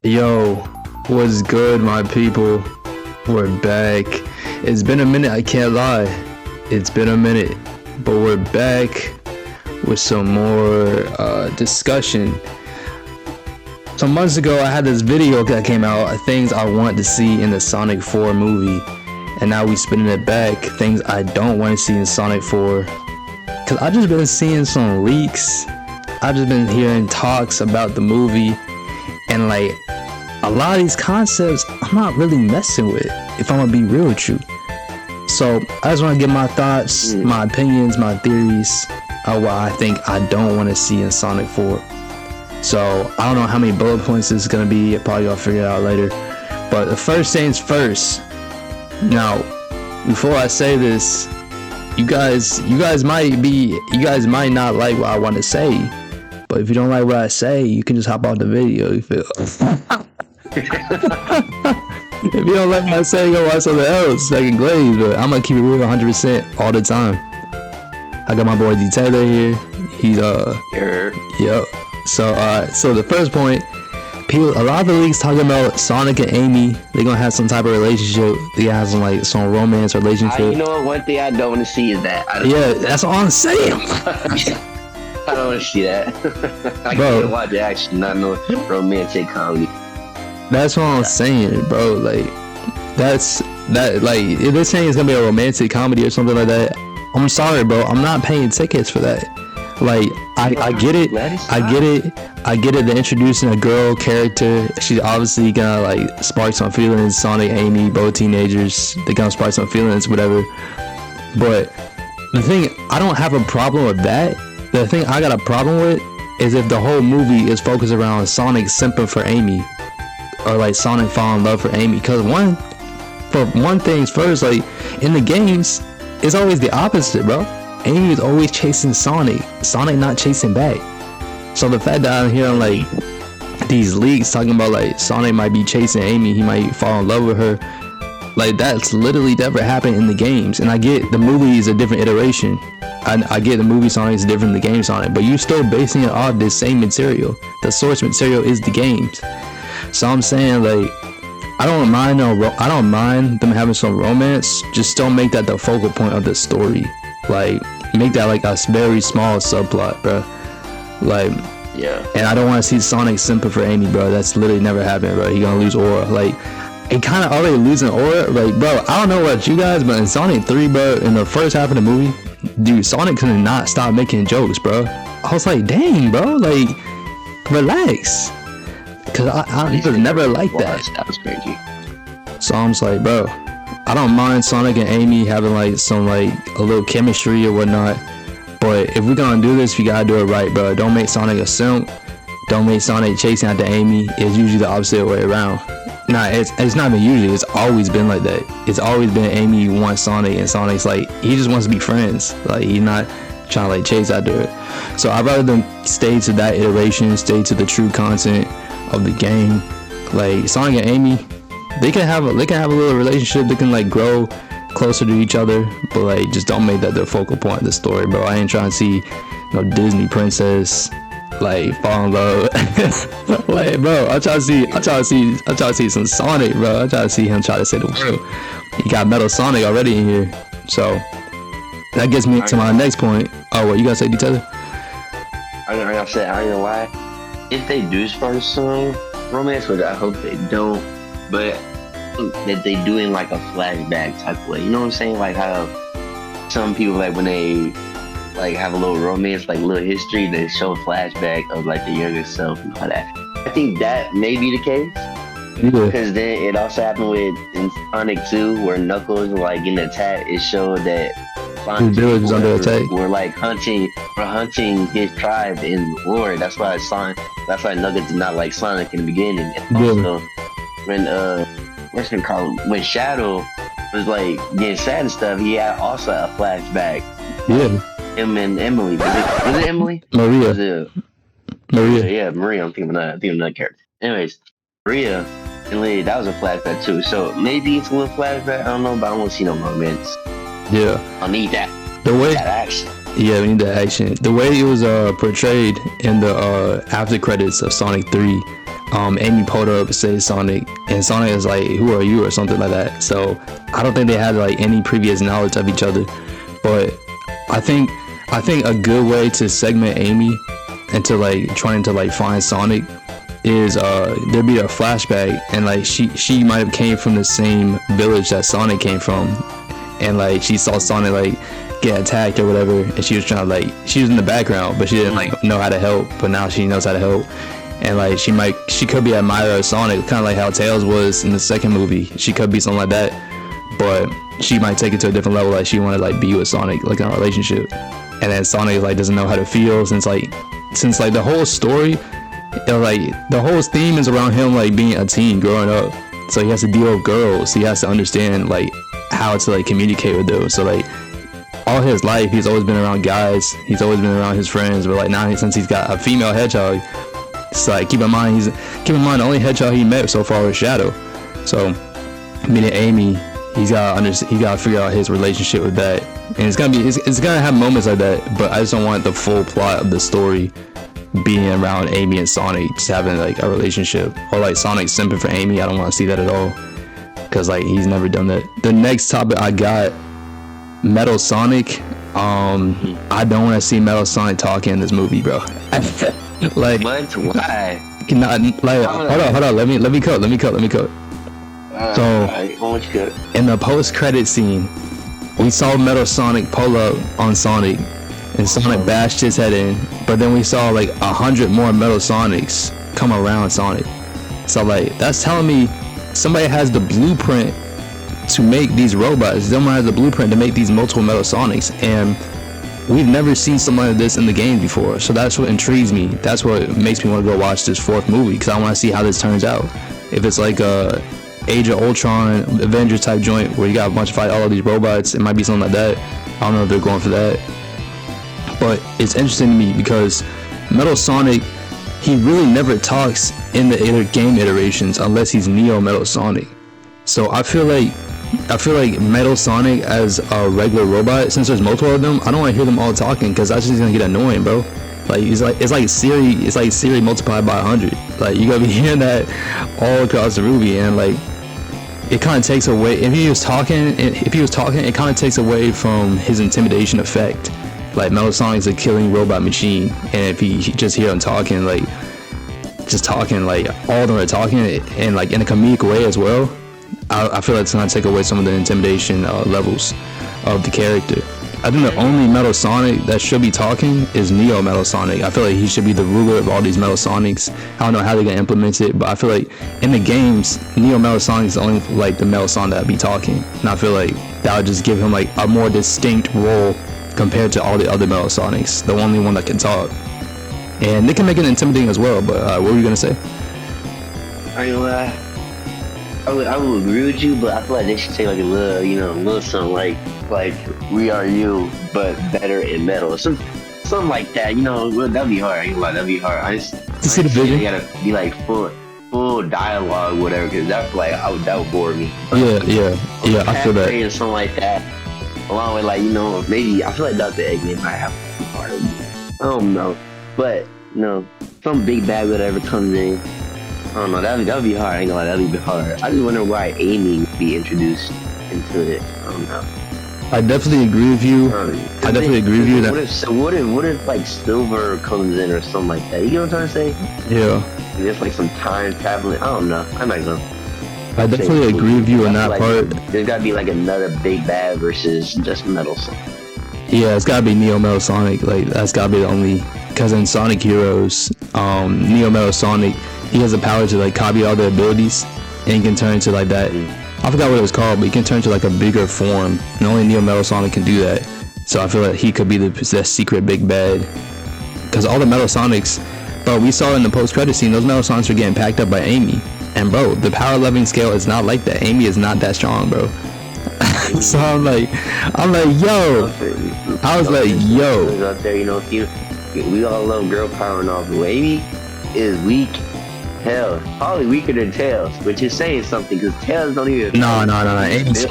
Yo, what's good, my people? We're back. It's been a minute, I can't lie. It's been a minute, but we're back with some more discussion. Some months ago, I had this video that came out, things I want to see in the Sonic 4 movie. And now we spinning it back, things I don't want to see in Sonic 4. Cause I just been seeing some leaks. I just been hearing talks about the movie. And like, a lot of these concepts, I'm not really messing with, if I'm gonna be real with you. So I just want to get my thoughts, my opinions, my theories of what I think I don't want to see in Sonic 4. So I don't know how many bullet points this is gonna be. Probably gonna figure it out later. But the first things first. Now, before I say this, you guys might not like what I want to say. But if you don't like what I say, you can just hop off the video. You feel? If you don't like what I say, go watch something else. Second Glaze, but I'm gonna keep it real 100% all the time. I got my boy Detaylor here. He's yep. So the first point, a lot of the leaks talking about Sonic and Amy. They're gonna have some type of relationship. They have some romance relationship. You know what? One thing I don't want to see is that. That's all I'm saying. I don't want to see that. I can't watch action, not no romantic comedy. That's what I'm saying, bro. Like, if they're saying it's gonna be a romantic comedy or something like that, I'm sorry, bro. I'm not paying tickets for that. Like, I get it. I get it. They're introducing a girl character. She's obviously gonna like spark some feelings. Sonic, Amy, both teenagers. They're gonna spark some feelings, whatever. But the thing, I don't have a problem with that. The thing I got a problem with is if the whole movie is focused around Sonic simping for Amy, or like Sonic falling in love for Amy. Cause one thing's first, like in the games, it's always the opposite, bro. Amy is always chasing Sonic. Sonic not chasing back. So the fact that I'm hearing like these leaks talking about like Sonic might be chasing Amy, he might fall in love with her, like that's literally never happened in the games. And I get the movie is a different iteration. I get the movie Sonic is different than the game Sonic, but you're still basing it off this same material. The source material is the games. So I'm saying like, I don't mind them having some romance. Just don't make that the focal point of the story. Like, make that like a very small subplot, bro. Like, yeah. And I don't want to see Sonic simping for Amy, bro. That's literally never happened, bro. He gonna lose aura. Like, it kind of already losing aura. Like, bro, I don't know about you guys, but in Sonic 3, bro, in the first half of the movie, dude, Sonic could not stop making jokes, bro. I was like, dang, bro, like, relax. Cause I was never like that. That was crazy. So I'm just like, bro, I don't mind Sonic and Amy having like some like a little chemistry or whatnot. But if we're gonna do this, we gotta do it right, bro. Don't make Sonic a simp. Don't make Sonic chasing after Amy. It's usually the opposite way around. Nah, it's not even usually. It's always been like that. It's always been Amy wants Sonic, and Sonic's like, he just wants to be friends. Like, he's not trying to like chase after it. So I'd rather them stay to that iteration, stay to the true content of the game. Like, Sonic and Amy, they can have a little relationship. They can like grow closer to each other, but like, just don't make that the focal point of the story, bro. I ain't trying to see no Disney princess like fall in love. Like, bro, I'm trying to see some Sonic, bro. I'm trying to see him try to save the world. You got Metal Sonic already in here, so that gets me to my next point. Oh, what you gotta say, Detaylor? I ain't gonna lie. If they do spark some romance, which I hope they don't, but that they do in like a flashback type of way. You know what I'm saying? Like how some people, like when they like have a little romance, like a little history, they show a flashback of like the younger self and all that. I think that may be the case. Yeah. Because then it also happened with in Sonic 2 where Knuckles was like getting attacked. It showed that Sonic was under attack. We're hunting his tribe in the war. That's why Knuckles did not like Sonic in the beginning. And also when Shadow was like getting sad and stuff, he had also a flashback. Yeah. Him and Emily. Was it Emily? Maria. Maria. Yeah, Maria. I'm thinking of another character. Anyways, Maria and Lily, that was a flashback too. So maybe it's a little flashback. I don't know, but I don't want to see no romance. Yeah. I need that. That action. Yeah, we need that action. The way it was portrayed in the after credits of Sonic 3, Amy pulled her up and said Sonic, and Sonic is like, "Who are you?" or something like that. So I don't think they had like any previous knowledge of each other. But I think a good way to segment Amy into like trying to like find Sonic is there'd be a flashback, and like she might have came from the same village that Sonic came from, and like she saw Sonic like get attacked or whatever, and she was trying to like, she was in the background but she didn't like know how to help, but now she knows how to help. And like she could be an admirer of Sonic, kind of like how Tails was in the second movie. She could be something like that, but she might take it to a different level, like she wanted to like be with Sonic, like in a relationship. And then Sonic like doesn't know how to feel, since like the whole story, like the whole theme is around him like being a teen growing up, so he has to deal with girls. He has to understand like how to like communicate with those. So like all his life he's always been around guys, he's always been around his friends, but like now since he's got a female hedgehog, it's like keep in mind the only hedgehog he met so far was Shadow. So meeting Amy, he's gotta figure out his relationship with that, and it's gonna have moments like that, but I just don't want the full plot of the story being around Amy and Sonic just having like a relationship, or like Sonic simping for Amy. I don't want to see that at all, because like he's never done that. The next topic I got, Metal Sonic. I don't want to see Metal Sonic talking in this movie, bro. Like what? Why? Not, like hold on. Let me cut. So in the post-credit scene, we saw Metal Sonic pull up on Sonic, and Sonic bashed his head in. But then we saw like 100 more Metal Sonics come around Sonic. So like that's telling me somebody has the blueprint to make these robots. Someone has the blueprint to make these multiple Metal Sonics, and we've never seen something like this in the game before. So that's what intrigues me. That's what makes me want to go watch this fourth movie, because I want to see how this turns out. If it's like a Age of Ultron, Avengers type joint where you got a bunch of fight all of these robots, it might be something like that. I don't know if they're going for that, but it's interesting to me because Metal Sonic, he really never talks in the game iterations unless he's Neo Metal Sonic. So I feel like Metal Sonic as a regular robot, since there's multiple of them, I don't want to hear them all talking, because that's just gonna get annoying, bro. Like it's like Siri multiplied by 100. Like you gotta be hearing that all across the movie, and like it kind of takes away, if he was talking, it kind of takes away from his intimidation effect. Like Metal Sonic's a killing robot machine, and if he just hear him talking, like all of them are talking, and like in a comedic way as well, I feel like it's gonna take away some of the intimidation levels of the character. I think the only Metal Sonic that should be talking is Neo Metal Sonic. I feel like he should be the ruler of all these Metal Sonics. I don't know how they're gonna implement it, but I feel like in the games, Neo Metal Sonic is only like the Metal Sonic that be talking, and I feel like that would just give him like a more distinct role compared to all the other Metal Sonics, the only one that can talk. And they can make it intimidating as well. But what were you gonna say? I would agree with you, but I feel like they should say like a little something like "We Are You," but better in metal, something like that. That'd be hard. That'd be hard. I just see the vision. You gotta be like full dialogue, whatever, because that's like that would bore me. Yeah. I feel that. Or something like that, along with maybe I feel like Dr. Eggman might have a part of it. I don't know, but some big bad whatever comes in. I don't know, that'd be hard. I ain't gonna lie, that'd be hard. I just wonder why Amy would be introduced into it. I don't know. I definitely agree with you. What if like Silver comes in or something like that? You know what I'm trying to say? Yeah. There's like some time traveling. I don't know. I'm not gonna. I definitely agree with you on that part. There's gotta be like another big bad versus just Metal Sonic. Yeah, it's gotta be Neo Metal Sonic. Like that's gotta be the only. Because in Sonic Heroes, Neo Metal Sonic, he has the power to like copy all the abilities, and he can turn into like that. I forgot what it was called, but he can turn to like a bigger form, and only Neo Metal Sonic can do that. So I feel like he could be the secret big bad. Because all the Metal Sonics, bro, we saw in the post-credit scene, those Metal Sonics are getting packed up by Amy. And bro, the power leveling scale is not like that. Amy is not that strong, bro. So I'm like, yo. I was like, yo. Out there, we all love girl power and all, but Amy is weak. Hell, probably weaker than Tails, which is saying something, because Tails don't even. No.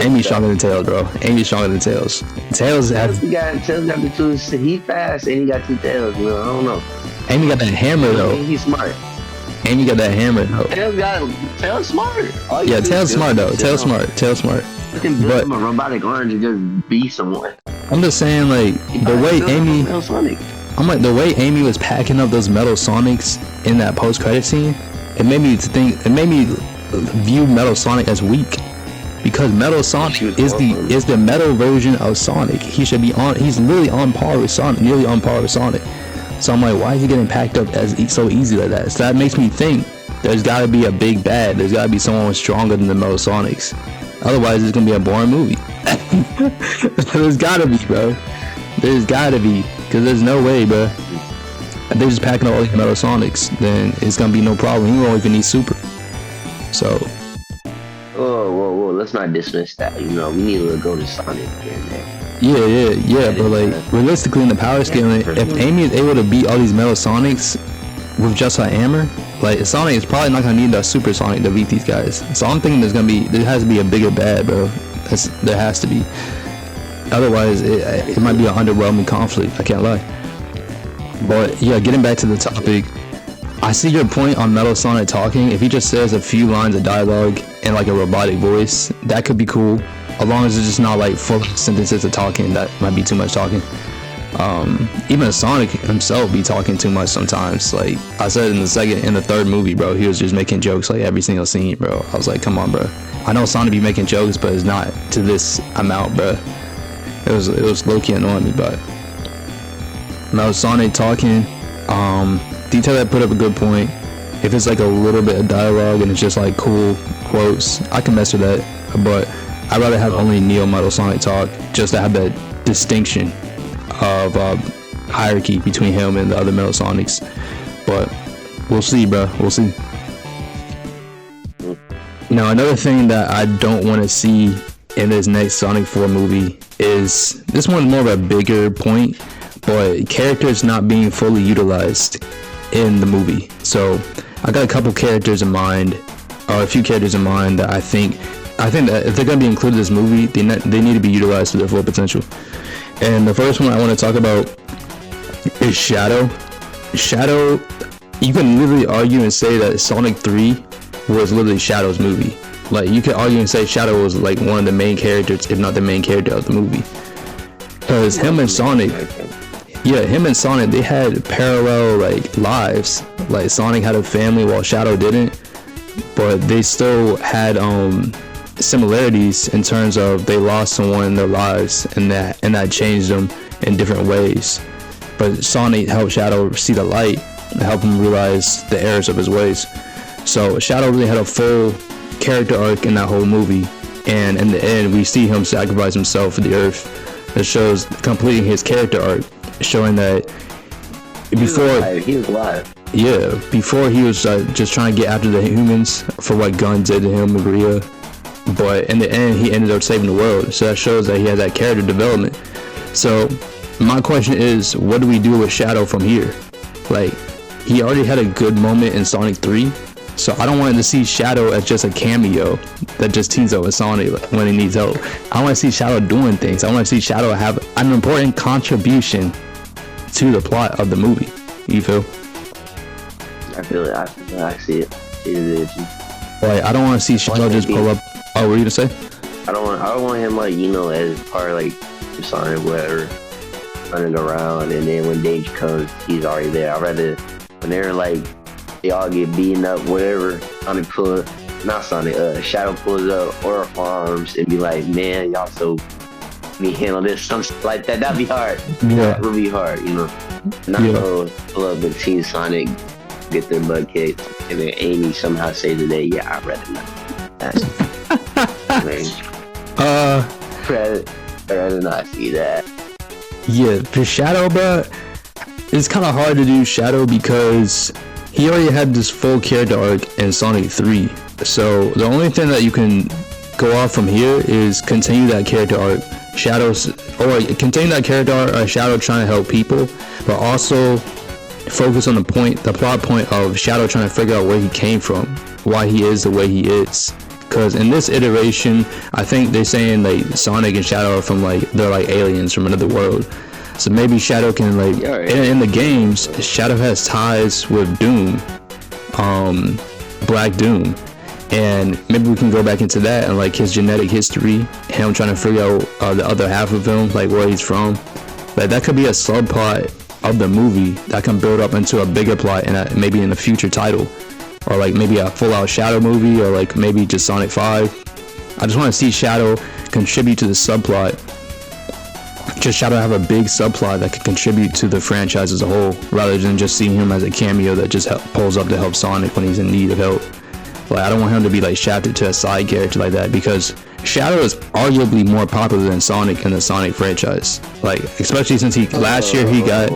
Amy's stronger than Tails, bro. Amy's stronger than Tails. Tails got the two. He's fast, and he got two tails. I don't know. Amy got that hammer though. He's smart. Amy got that hammer. Tail's smart. Yeah, Tail's smart though. Tail's smart. You can build him a robotic arm to just be someone. I'm just saying, like, the way Amy, I'm like, the way Amy was packing up those Metal Sonics in that post-credit scene, it made me view Metal Sonic as weak, because Metal Sonic is the metal version of Sonic. He's literally on par with Sonic, nearly on par with Sonic. So I'm like, why is he getting packed up so easy like that? So that makes me think there's got to be a big bad. There's got to be someone stronger than the Metal Sonics. Otherwise, it's gonna be a boring movie. There's gotta be, bro. There's gotta be, because there's no way, bro. If they're just packing all these Metal Sonics, then it's gonna be no problem. You won't even need Super. So. Whoa, let's not dismiss that. You know, we need to go to Sonic here and there. Yeah. But like, realistically, in the power scaling, if Amy is able to beat all these Metal Sonics with just her hammer, like, Sonic is probably not gonna need a Super Sonic to beat these guys. So I'm thinking there has to be a bigger bad, bro. There has to be. Otherwise, it might be an underwhelming conflict. I can't lie. But yeah, getting back to the topic, I see your point on Metal Sonic talking. If he just says a few lines of dialogue in like a robotic voice, that could be cool. As long as it's just not like full sentences of talking, that might be too much talking. Even Sonic himself be talking too much sometimes. Like I said in the third movie, bro, he was just making jokes like every single scene, bro. I was like, come on, bro. I know Sonic be making jokes, but it's not to this amount, bro. It was low-key annoying me, but Metal Sonic talking. Detaylor put up a good point. If it's like a little bit of dialogue and it's just like cool quotes, I can mess with that. But I'd rather have only Neo Metal Sonic talk, just to have that distinction of hierarchy between him and the other Metal Sonics. But we'll see, bro. We'll see. Now, another thing that I don't want to see in this next Sonic 4 movie is, this one's more of a bigger point, but characters not being fully utilized in the movie. So I got a couple characters in mind, or a few characters in mind that I think that if they're gonna be included in this movie, they need to be utilized to their full potential. And the first one I want to talk about is Shadow. Shadow, you can literally argue and say that Sonic 3 was literally Shadow's movie. Like, you could argue and say Shadow was like one of the main characters, if not the main character of the movie. Because him and Sonic, they had parallel like lives. Like, Sonic had a family while Shadow didn't, but they still had similarities in terms of they lost someone in their lives, and that changed them in different ways. But Sonic helped Shadow see the light and help him realize the errors of his ways. So Shadow really had a full character arc in that whole movie, and in the end we see him sacrifice himself for the Earth. That shows completing his character arc, showing that he was alive. Yeah, before he was just trying to get after the humans for what Gunn did to him and Maria, but in the end he ended up saving the world. So that shows that he had that character development. So my question is, what do we do with Shadow from here? Like, he already had a good moment in Sonic 3, so I don't want to see Shadow as just a cameo that just teams up with Sonic when he needs help. I want to see Shadow doing things. I want to see Shadow have an important contribution to the plot of the movie. You feel? I feel it. I see it. Like, I don't want to see Shadow just pull up. Oh, what were you gonna say? I don't want him, like, you know, as part of like Sonic, whatever, running around, and then when danger comes, he's already there. I'd rather when they're like, they all get beaten up, whatever, Shadow pulls up Aura Farms and be like, man, y'all so me handle this, something like that. That'd be hard. Yeah, it would be hard, you know. Not pull up and see Sonic get their butt kicked, and then Amy somehow say today, yeah, I'd rather not. I'd rather not see that. Yeah, for Shadow, bro, it's kind of hard to do Shadow because he already had this full character arc in Sonic 3. So the only thing that you can go off from here is continue that character arc. Continue that character arc of Shadow trying to help people, but also focus on the plot point of Shadow trying to figure out where he came from, why he is the way he is. Because in this iteration, I think they're saying like Sonic and Shadow are from they're like aliens from another world. So maybe Shadow can in the games, Shadow has ties with Doom. Black Doom, and maybe we can go back into that and like his genetic history, him trying to figure out the other half of him, like where he's from. Like that could be a subplot of the movie that can build up into a bigger plot and maybe in a future title, or like maybe a full out Shadow movie, or like maybe just Sonic 5. I just want to see Shadow contribute to the subplot. Just Shadow have a big subplot that could contribute to the franchise as a whole, rather than just seeing him as a cameo that just pulls up to help Sonic when he's in need of help. Like I don't want him to be like shafted to a side character like that, because Shadow is arguably more popular than Sonic in the Sonic franchise. Like especially since last year he got.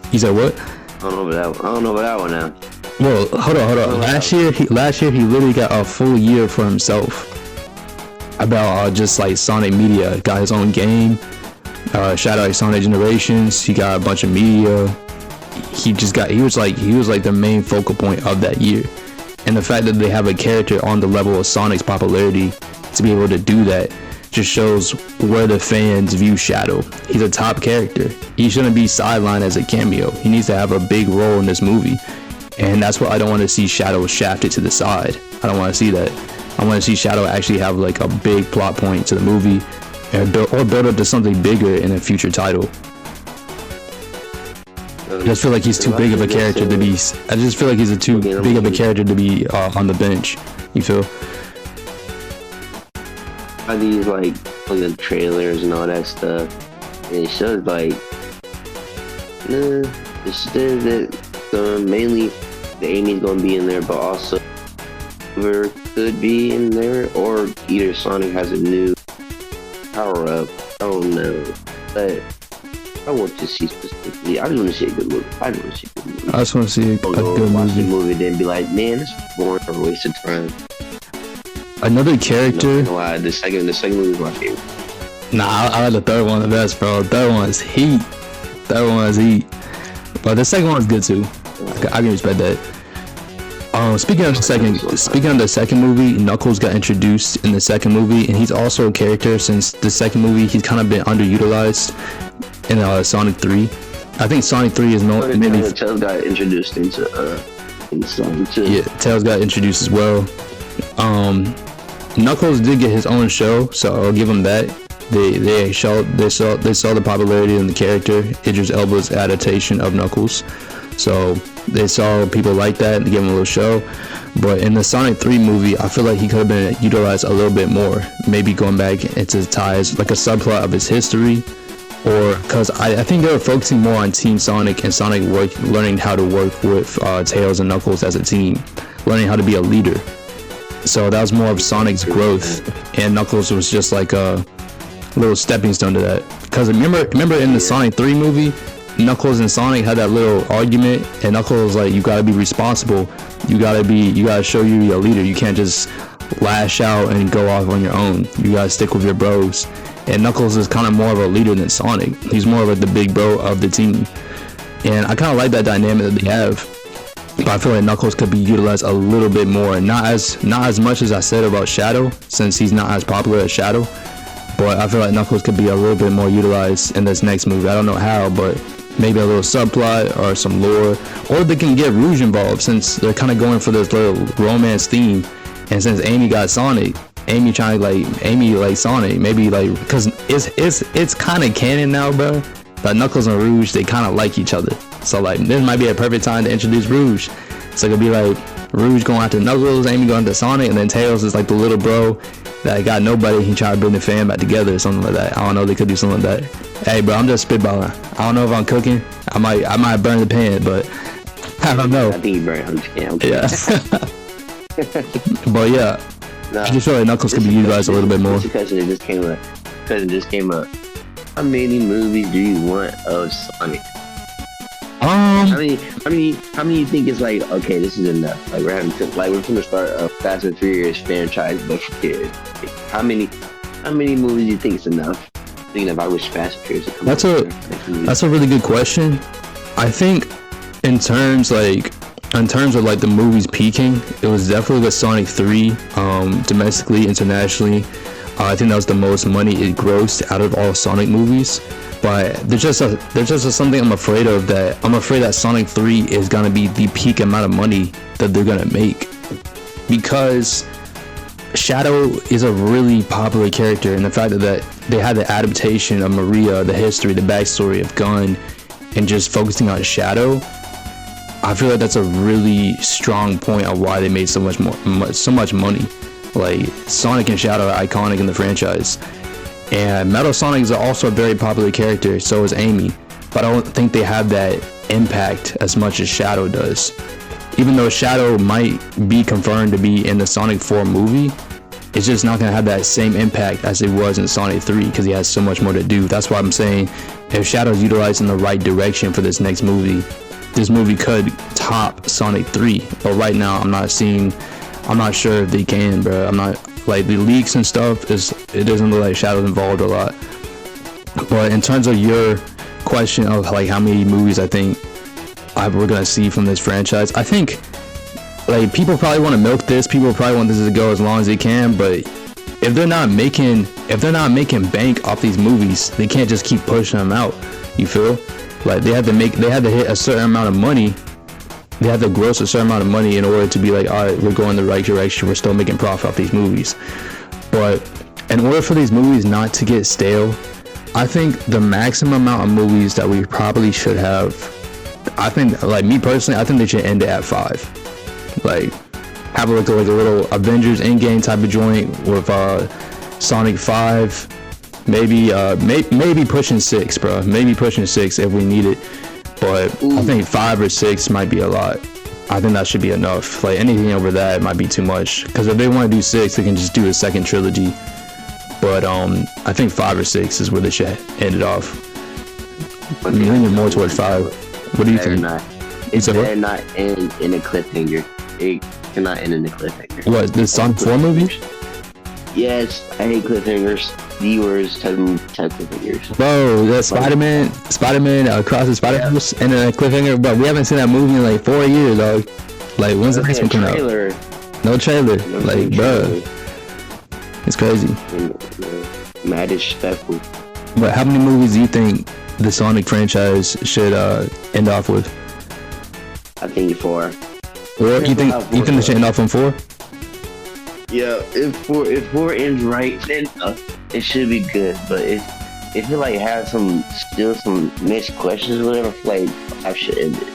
He said what? I don't know about that one now. Well, hold on. Last year he literally got a full year for himself. About just like Sonic media, got his own game. Shadow like Sonic Generations. He got a bunch of media. He was like the main focal point of that year. And the fact that they have a character on the level of Sonic's popularity to be able to do that just shows where the fans view Shadow. He's a top character. He shouldn't be sidelined as a cameo. He needs to have a big role in this movie. And that's what I don't want to see Shadow shafted to the side. I don't want to see that. I want to see Shadow actually have like a big plot point to the movie, or build up to something bigger in a future title. I just feel like he's too big of a character to be. I just feel like he's too big of a character to be on the bench. You feel? All these like the trailers and all that stuff, and it shows like, it says that mainly the Amy's gonna be in there, but also Silver could be in there, or either Sonic has a new power up. I don't know, but I want to see specifically. I just want to see a good movie. I just want to see a good movie. Then be like, man, this is boring or a waste of time. Another character. No, the second movie is my favorite. Nah, I like the third one the best, bro. The third one is heat. But the second one is good too. I can respect that. Speaking of the second movie, Knuckles got introduced in the second movie, and he's also a character since the second movie. He's kind of been underutilized in Sonic 3. I think Sonic 3 is maybe Tails got introduced in Sonic 2. Yeah, Tails got introduced as well. Knuckles did get his own show, so I'll give him that. They saw the popularity in the character, Idris Elba's adaptation of Knuckles. So they saw people like that and gave him a little show. But in the Sonic 3 movie, I feel like he could have been utilized a little bit more. Maybe going back into ties, like a subplot of his history. Or because I think they were focusing more on Team Sonic and Sonic learning how to work with Tails and Knuckles as a team, learning how to be a leader. So that was more of Sonic's growth, and Knuckles was just like a little stepping stone to that. Because remember in the Sonic 3 movie, Knuckles and Sonic had that little argument, and Knuckles was like, you gotta be responsible, you gotta show you're a leader, you can't just lash out and go off on your own, you gotta stick with your bros. And Knuckles is kind of more of a leader than Sonic. He's more of like the big bro of the team, and I kind of like that dynamic that they have. But I feel like Knuckles could be utilized a little bit more, not as much as I said about Shadow, since he's not as popular as Shadow. But I feel like Knuckles could be a little bit more utilized in this next movie. I don't know how, but maybe a little subplot or some lore, or they can get Rouge involved, since they're kind of going for this little romance theme. And since Amy got Sonic, Amy like Sonic, maybe like, because it's kind of canon now, bro, that Knuckles and Rouge, they kind of like each other. So like this might be a perfect time to introduce Rouge. So it could be like Rouge going after Knuckles, Amy going after Sonic, and then Tails is like the little bro that got nobody. He tried to bring the fan back together or something like that. I don't know, they could do something like that. Hey bro, I'm just spitballing. I don't know if I'm cooking. I might burn the pan, but I don't know. I think you burn the pan. Okay. Yeah. But yeah, I just feel like Knuckles could be utilized a little bit more. Question just came up. How many movies do you want of Sonic? How many you think is like, okay, this is enough? Like we're gonna start a Fast and Furious franchise, but for kids. Like, how many movies do you think is enough? Thinking about which Fast and Furious. That's a really good question. I think in terms of like the movies peaking, it was definitely with Sonic 3, domestically, internationally. I think that was the most money it grossed out of all Sonic movies. But there's just something I'm afraid of, that I'm afraid that Sonic 3 is gonna be the peak amount of money that they're gonna make, because Shadow is a really popular character, and the fact that they had the adaptation of Maria, the history, the backstory of Gun, and just focusing on Shadow, I feel like that's a really strong point of why they made so much money. Like, Sonic and Shadow are iconic in the franchise, and Metal Sonic is also a very popular character. So is Amy, but I don't think they have that impact as much as Shadow does. Even though Shadow might be confirmed to be in the Sonic 4 movie, it's just not going to have that same impact as it was in Sonic 3, because he has so much more to do. That's why I'm saying, if Shadow's utilized in the right direction for this next movie, this movie could top Sonic 3. But right now, I'm not sure if they can, bro. I'm not, like, the leaks and stuff, it doesn't look like Shadow's involved a lot. But in terms of your question of, like, how many movies I think we're gonna see from this franchise, I think, like, people probably want to milk this. People probably want this to go as long as they can. But if they're not making bank off these movies, they can't just keep pushing them out. You feel? Like, they had to hit a certain amount of money. They had to gross a certain amount of money in order to be like, all right, we're going the right direction. We're still making profit off these movies. But in order for these movies not to get stale, I think the maximum amount of movies that we probably should have, I think, like, me personally, I think they should end it at 5. Like, have like a little Avengers Endgame type of joint with Sonic 5, maybe pushing 6, bro. Maybe pushing 6 if we need it. But I think 5 or 6 might be a lot. I think that should be enough. Like, anything over that might be too much. Because if they want to do 6, they can just do a second trilogy. But I think 5 or 6 is where they should end it off. I'm leaning more towards 5. What do you think? They're not in a cliffhanger. It cannot end in a cliffhanger. What, the Sonic 4 movie? Yes, I hate cliffhangers. The worst type of cliffhangers. Bro, that Spider-Man across the Spider-Verse and a cliffhanger, but we haven't seen that movie in like 4 years, dog. Like, when's the next one coming out? No trailer. Like, bro, it's crazy. Mad disrespectful. But how many movies do you think the Sonic franchise should end off with? I think 4. Or you think they should end off on 4? Yeah, if 4 ends right, then it should be good. But if it like has some missed questions or whatever, like, I should end it.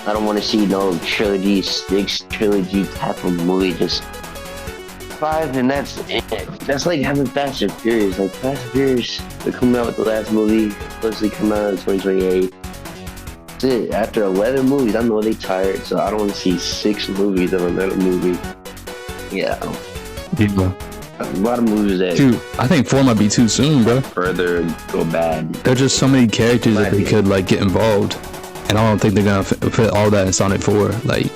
I don't want to see no trilogy, 6 trilogy type of movie. Just 5, and that's it. That's like having Fast and Furious. Like, Fast and Furious, they're coming out with the last movie, supposed to come out in 2028. That's it. After 11 movies, I know they tired, so I don't want to see 6 movies of another movie. Yeah. A lot of movies that... Dude, I think 4 might be too soon, bro. Further go bad. There's just so many characters that they could, like, get involved. And I don't think they're gonna fit all that in Sonic 4. Like,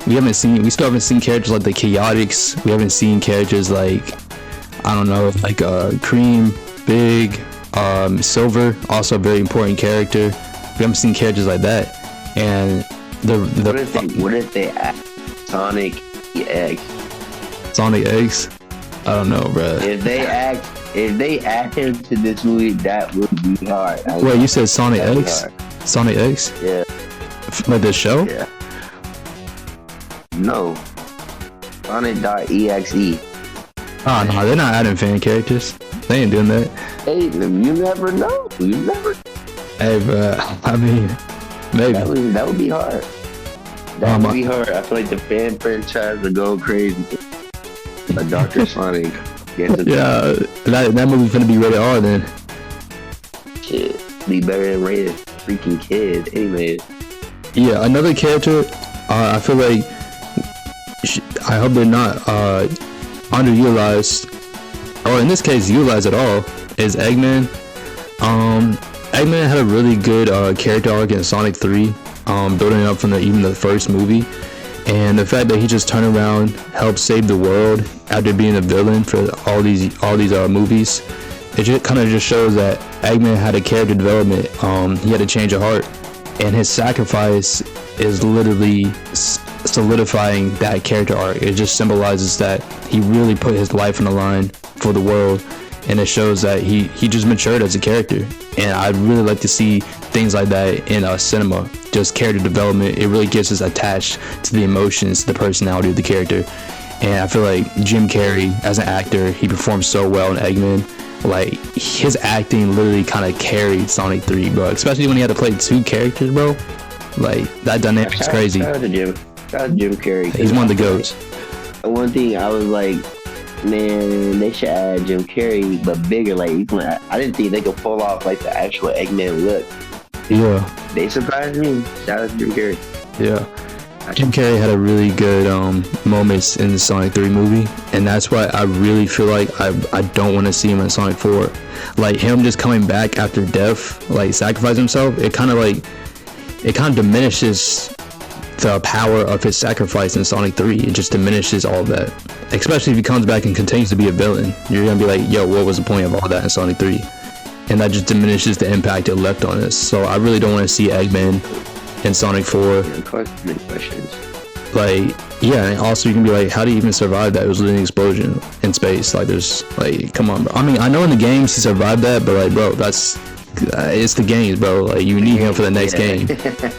we still haven't seen characters like the Chaotix. We haven't seen characters like, I don't know, like Cream, Big, Silver, also a very important character. We haven't seen characters like that. And what if they add Sonic EX? Sonic X? I don't know, bro. If they add him to this movie, that would be hard. Wait, you said Sonic X? Sonic X? Yeah. Like the show? Yeah. No. Sonic.exe. Oh, no, they're not adding fan characters. They ain't doing that. Hey, you never know. You never. Hey, bro. I mean, maybe. That would be hard. That would be hard. I feel like the fan franchise would go crazy. A Dr. Sonic. Yeah, that movie's gonna be rated R then. Shit, be better than rated freaking kid. Anyway. Yeah, another character. I feel like I hope they're not underutilized, or in this case, utilized at all. Is Eggman. Eggman had a really good character arc in Sonic 3, building up from even the first movie. And the fact that he just turned around, helped save the world after being a villain for all these movies, it just kind of just shows that Eggman had a character development. He had a change of heart, and his sacrifice is literally solidifying that character arc. It just symbolizes that he really put his life on the line for the world, and it shows that he just matured as a character. And I'd really like to see things like that in cinema. Just character development. It really gets us attached to the emotions, the personality of the character. And I feel like Jim Carrey, as an actor, he performs so well in Eggman. Like, his acting literally kind of carried Sonic 3, bro. Especially when he had to play 2 characters, bro. Like, that dynamic is crazy. Shout out to Jim Carrey. He's one of the GOATs. One thing I was like, man, they should add Jim Carrey, but bigger. Like, I didn't think they could pull off like the actual Eggman look. Yeah. They surprised me. Shout out to Jim Carrey. Yeah. Jim Carrey had a really good moments in the Sonic 3 movie, and that's why I really feel like I don't want to see him in Sonic 4. Like, him just coming back after death, like sacrificing himself, it kind of diminishes the power of his sacrifice in Sonic 3. It just diminishes all of that. Especially if he comes back and continues to be a villain. You're gonna be like, yo, what was the point of all that in Sonic 3? And that just diminishes the impact it left on us. So I really don't want to see Eggman in Sonic 4. Yeah, questions. Like, yeah, and also you can be like, how do you even survive that? It was an explosion in space. Like, there's, like, come on, bro. I mean, I know in the games he survived that, but like, bro, that's it's the games, bro. Like, you need him for the next game.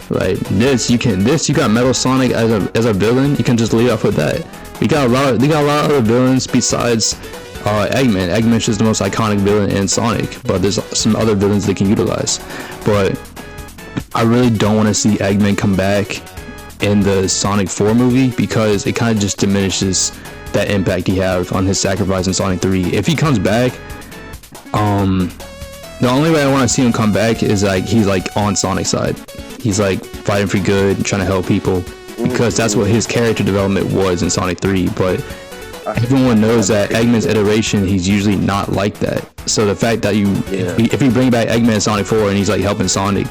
Like, you got Metal Sonic as a villain. You can just lead off with that. They got a lot of other villains besides Eggman. Eggman's just the most iconic villain in Sonic, but there's some other villains they can utilize. But I really don't want to see Eggman come back in the Sonic 4 movie, because it kind of just diminishes that impact he had on his sacrifice in Sonic 3. If he comes back, the only way I want to see him come back is like he's like on Sonic's side. He's like fighting for good, trying to help people, because that's what his character development was in Sonic 3. But everyone knows that Eggman's iteration, he's usually not like that. So the fact that if you bring back Eggman in Sonic 4 and he's like helping Sonic,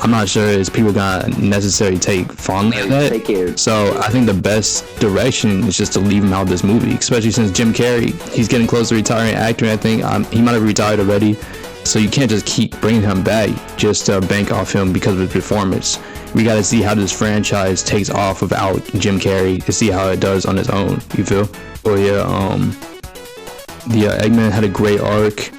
I'm not sure is people gonna necessarily take fondly of that. So I think the best direction is just to leave him out of this movie, especially since Jim Carrey, he's getting close to retiring acting. I think he might have retired already. So you can't just keep bringing him back just to bank off him because of his performance. We got to see how this franchise takes off without Jim Carrey, to see how it does on its own. You feel? Oh yeah, Eggman had a great arc,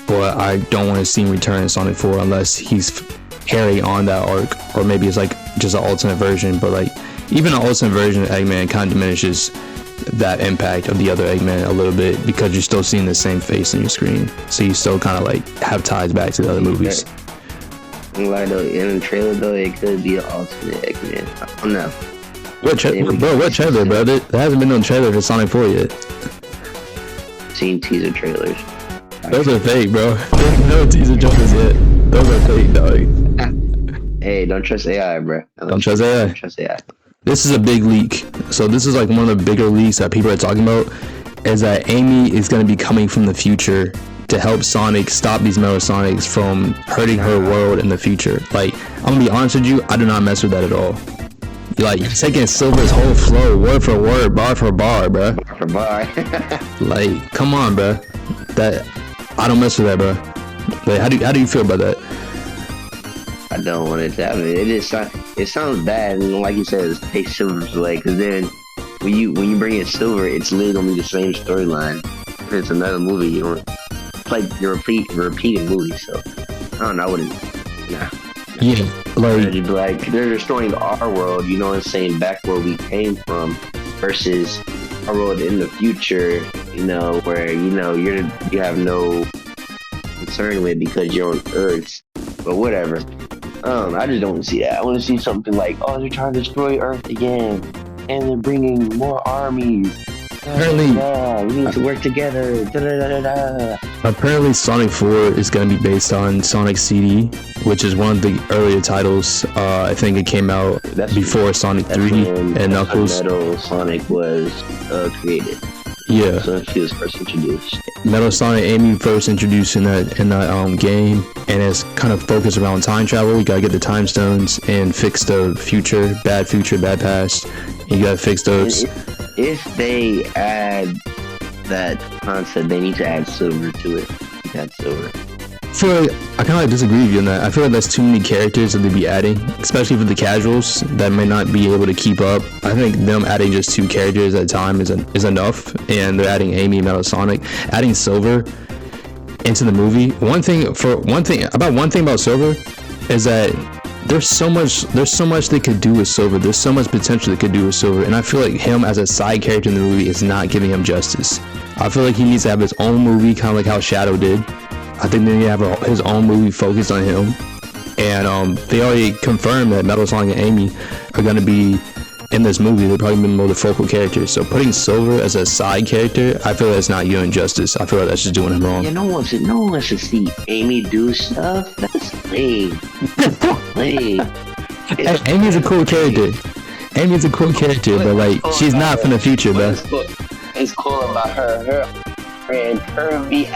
but I don't want to see him return in Sonic 4 unless he's carrying on that arc, or maybe it's like just an alternate version. But like, even an alternate version of Eggman kind of diminishes that impact of the other Eggman a little bit, because you're still seeing the same face on your screen, so you still kind of like have ties back to the other movies. Like, though, in the trailer though, it could be an alternate Eggman. I don't know. What trailer, bro? There hasn't been no trailer for Sonic 4 yet. Seen teaser trailers. Those are fake, bro. There's no teaser trailers yet. Those are fake, dog. Hey, don't trust AI, bro. Don't trust AI. Don't trust AI. This is a big leak. So this is like one of the bigger leaks that people are talking about, is that Amy is going to be coming from the future to help Sonic stop these Metal Sonics from hurting her world in the future. Like, I'm going to be honest with you, I do not mess with that at all. You're taking Silver's whole flow, word for word, bar for bar, bro. Bar for bar. Like, come on, bro. I don't mess with that, bro. Like, how do you feel about that? I don't want it to happen. It sounds bad, and like you said, it takes Silver's away. Because then, when you bring in Silver, it's literally gonna be the same storyline. If it's another movie, it's like you're repeating movie. So I don't know. I wouldn't. Nah. Yeah, like they're destroying our world. You know what I'm saying? Back where we came from, versus our world in the future. You know, where you have no concern with because you're on Earth. But whatever. I just don't see that. I want to see something like, oh, they're trying to destroy Earth again, and they're bringing more armies. Apparently, we need to work together. Apparently, Sonic 4 is going to be based on Sonic CD, which is one of the earlier titles. I think it came out before Sonic 3 and Knuckles. Metal Sonic was created. Yeah. So she was first introduced. Metal Sonic, Amy first introduced in that game, and it's kind of focused around time travel. You gotta get the time stones and fix the future, bad past. You gotta fix those. If they add that concept, they need to add Silver to it. Add Silver. I kind of disagree with you on that. I feel like that's too many characters that they'd be adding, especially for the casuals that may not be able to keep up. I think them adding just 2 characters at a time is enough, and they're adding Amy, Metal Sonic. Adding Silver, into the movie. One thing about Silver is that there's so much they could do with Silver. There's so much potential they could do with Silver, and I feel like him as a side character in the movie is not giving him justice. I feel like he needs to have his own movie, kind of like how Shadow did. I think they need to have his own movie focused on him. And they already confirmed that Metal Sonic and Amy are going to be in this movie. They're probably more the focal characters. So putting Silver as a side character, I feel like it's not doing justice. I feel like that's just doing him wrong. Yeah, no one should see Amy do stuff. That's lame. Lame. Amy's a cool character. Amy's a cool character, but like she's not from the future, bro. It's cool about her and Kirby.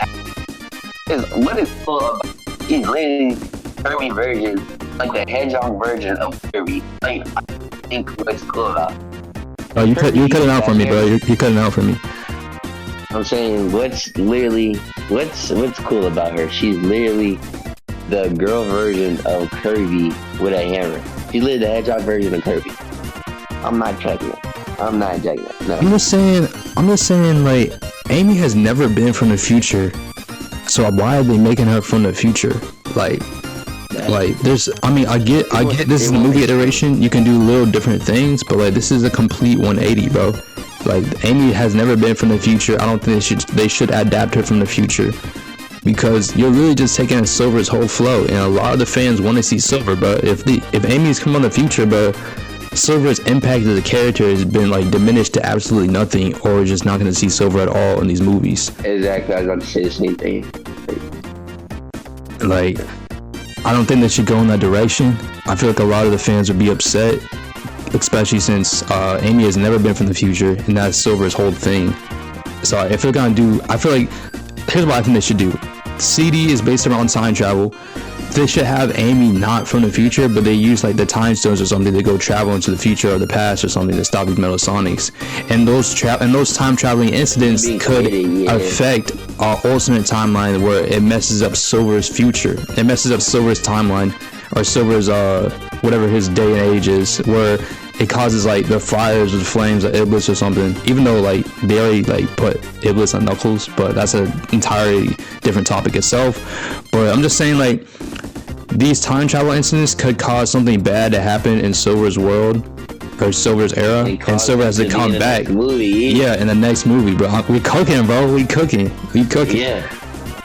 What is cool about she's literally Kirby version, like the hedgehog version of Kirby. Like, I think what's cool about. Oh, you're cutting out for me, bro. You're cutting out for me. I'm saying what's cool about her? She's literally the girl version of Kirby with a hammer. She's literally the hedgehog version of Kirby. I'm not judging it. No. I'm just saying, like, Amy has never been from the future, so why are they making her from the future? Like, there's, I get this is the movie iteration. You can do little different things, but like, this is a complete 180, bro. Like, Amy has never been from the future. I don't think they should adapt her from the future, because you're really just taking Silver's whole flow, and a lot of the fans want to see Silver, but if Amy's come on the future, but Silver's impact as a character has been like diminished to absolutely nothing, or we're just not going to see Silver at all in these movies. Exactly, I was about to say the same thing. Like, I don't think they should go in that direction. I feel like a lot of the fans would be upset, especially since Amy has never been from the future, and that's Silver's whole thing. So if they're gonna do, I feel like, here's what I think they should do. CD is based around time travel. They should have Amy not from the future, but they use like the time stones or something to go travel into the future or the past or something to stop these Metal Sonics. And those time traveling incidents could affect our alternate timeline where it messes up Silver's future. It messes up Silver's timeline, or Silver's whatever his day and age is, where it causes like the fires or the flames of Iblis or something. Even though like they already like put Iblis on Knuckles, but that's an entirely different topic itself. But I'm just saying, like, these time travel incidents could cause something bad to happen in Silver's world or Silver's era, and Silver has to come back. Yeah, in the next movie, bro. We cooking, bro. We cooking. Yeah.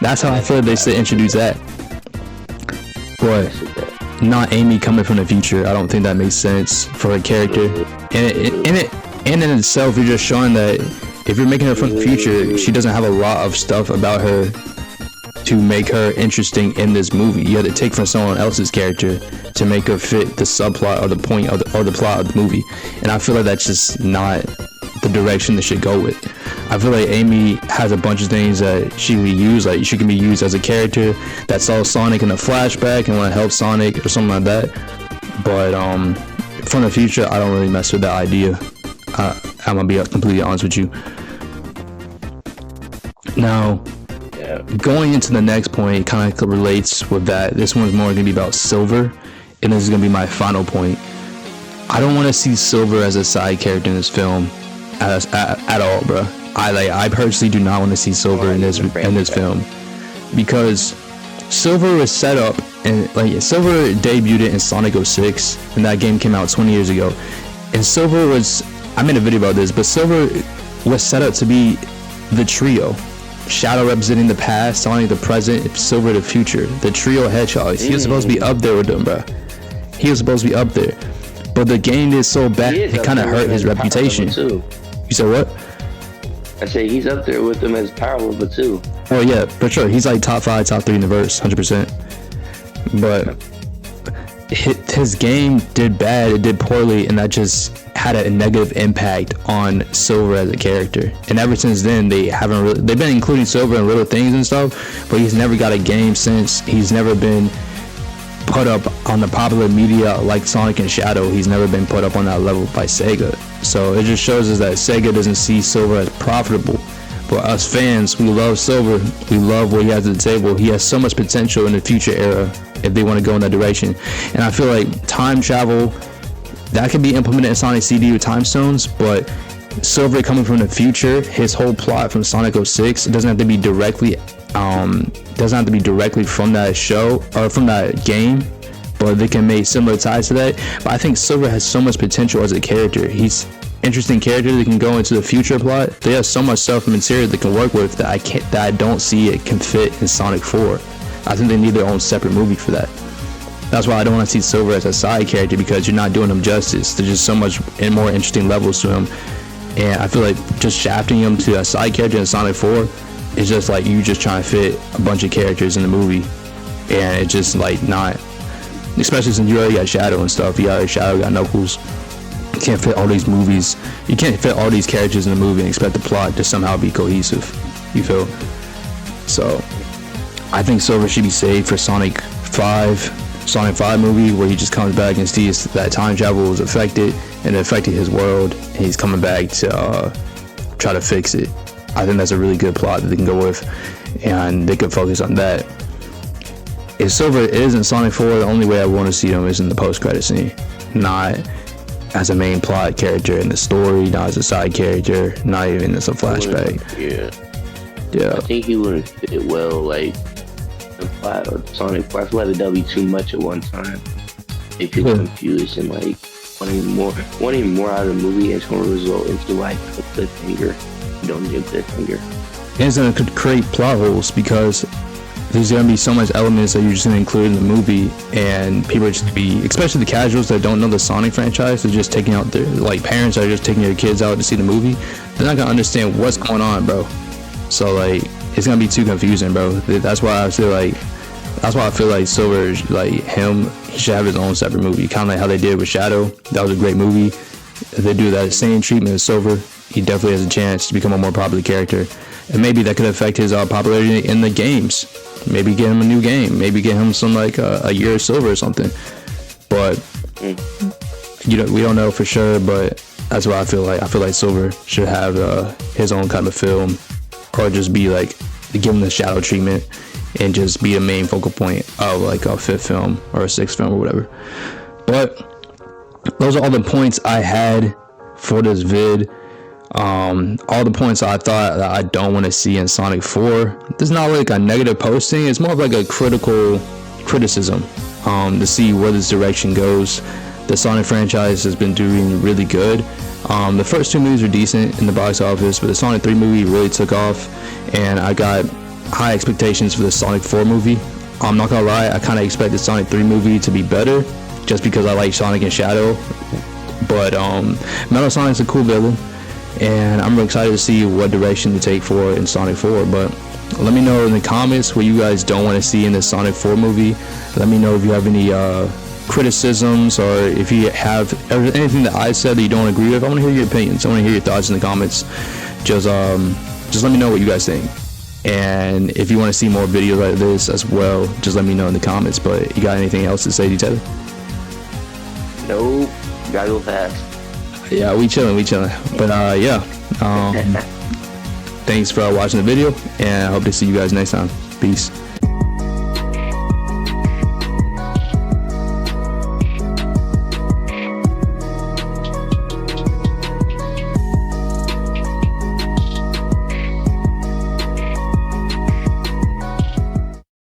That's how I feel they should introduce that. But not Amy coming from the future. I don't think that makes sense for a character. And in itself, you're just showing that if you're making her from the future, she doesn't have a lot of stuff about her to make her interesting in this movie. You had to take from someone else's character to make her fit the subplot or the point of the plot of the movie. And I feel like that's just not the direction they should go with. I feel like Amy has a bunch of things that she can be used. Like, she can be used as a character that saw Sonic in a flashback and want to help Sonic or something like that. But from the future, I don't really mess with that idea. I'm gonna be completely honest with you. Now, going into the next point, it kind of relates with that. This one's more gonna be about Silver, and this is gonna be my final point. I don't want to see Silver as a side character in this film at all, bro. I personally do not want to see Silver in this film, because Silver was set up, and like, Silver debuted in Sonic 06, and that game came out 20 years ago. And Silver was, I made a video about this, but Silver was set up to be the trio. Shadow representing the past, Sonic the present, Silver the future. The trio of hedgehogs. He was supposed to be up there with them, bro. He was supposed to be up there. But the game did so bad, it kind of hurt his reputation. You said what? I say he's up there with them as power level too. Oh yeah, for sure. He's like top 5, top 3 in the verse, 100%. But his game did bad, it did poorly, and that just had a negative impact on Silver as a character. And ever since then, they've been including Silver in little things and stuff, but he's never got a game since. He's never been put up on the popular media like Sonic and Shadow. He's never been put up on that level by Sega. So it just shows us that Sega doesn't see Silver as profitable. But us fans, we love Silver. We love what he has at the table. He has so much potential in the future era if they want to go in that direction. And I feel like time travel, that can be implemented in Sonic CD with time stones, but Silver coming from the future, his whole plot from Sonic 06, it doesn't have to be directly doesn't have to be directly from that show or from that game, but they can make similar ties to that. But I think Silver has so much potential as a character. He's interesting character that can go into the future plot. They have so much stuff and material they can work with that I don't see it can fit in Sonic 4. I think they need their own separate movie for that. That's why I don't want to see Silver as a side character, because you're not doing him justice. There's just so much and more interesting levels to him, and I feel like just shafting him to a side character in Sonic 4 is just like you just trying to fit a bunch of characters in the movie, and it's just like not, especially since you already got Shadow and stuff. You got Shadow, got Knuckles. You can't fit all these movies. You can't fit all these characters in the movie and expect the plot to somehow be cohesive. You feel? So I think Silver should be saved for Sonic 5 movie, where he just comes back and sees that time travel was affected and it affected his world, and he's coming back to try to fix it. I think that's a really good plot that they can go with, and they can focus on that. If Silver is in Sonic 4, the only way I want to see him is in the post-credit scene, not as a main plot character in the story, not as a side character, not even as a flashback. Yeah. I think he wouldn't fit well, like, Sonic 4. I feel like that'll be too much at one time. Make people confused and like wanting more out of the movie, it's gonna result into like a cliffhanger. You don't need a cliffhanger. And it's gonna create plot holes, because there's gonna be so much elements that you're just gonna include in the movie, and people are just gonna be, especially the casuals that don't know the Sonic franchise, they're just taking out their, like, parents are just taking their kids out to see the movie. They're not gonna understand what's going on, bro. So like, it's gonna be too confusing, bro. That's why I feel like Silver, like him, he should have his own separate movie, kind of like how they did with Shadow. That was a great movie. If they do that same treatment as Silver, he definitely has a chance to become a more popular character, and maybe that could affect his popularity in the games. Maybe get him a new game. Maybe get him some like a year of Silver or something. But we don't know for sure. But that's what I feel like. I feel like Silver should have his own kind of film, or just be like, give him the Shadow treatment and just be the main focal point of like a 5th film or a 6th film or whatever. But those are all the points I had for this vid. All the points I thought that I don't want to see in Sonic 4. This is not like a negative posting, it's more of like a criticism to see where this direction goes. The Sonic franchise has been doing really good. The first 2 movies were decent in the box office, but the Sonic 3 movie really took off, and I got high expectations for the Sonic 4 movie. I'm not gonna lie, I kind of expect the Sonic 3 movie to be better, just because I like Sonic and Shadow. But Metal Sonic's a cool villain, and I'm really excited to see what direction to take for it in Sonic 4. But let me know in the comments what you guys don't want to see in the Sonic 4 movie. Let me know if you have any criticisms, or if you have anything that I said that you don't agree with. I want to hear your opinions. I want to hear your thoughts in the comments. Just let me know what you guys think. And if you want to see more videos like this as well, just let me know in the comments. But you got anything else to say, Detaylor? Nope. Gotta go fast. Yeah, we chilling. But thanks for watching the video, and I hope to see you guys next time. Peace.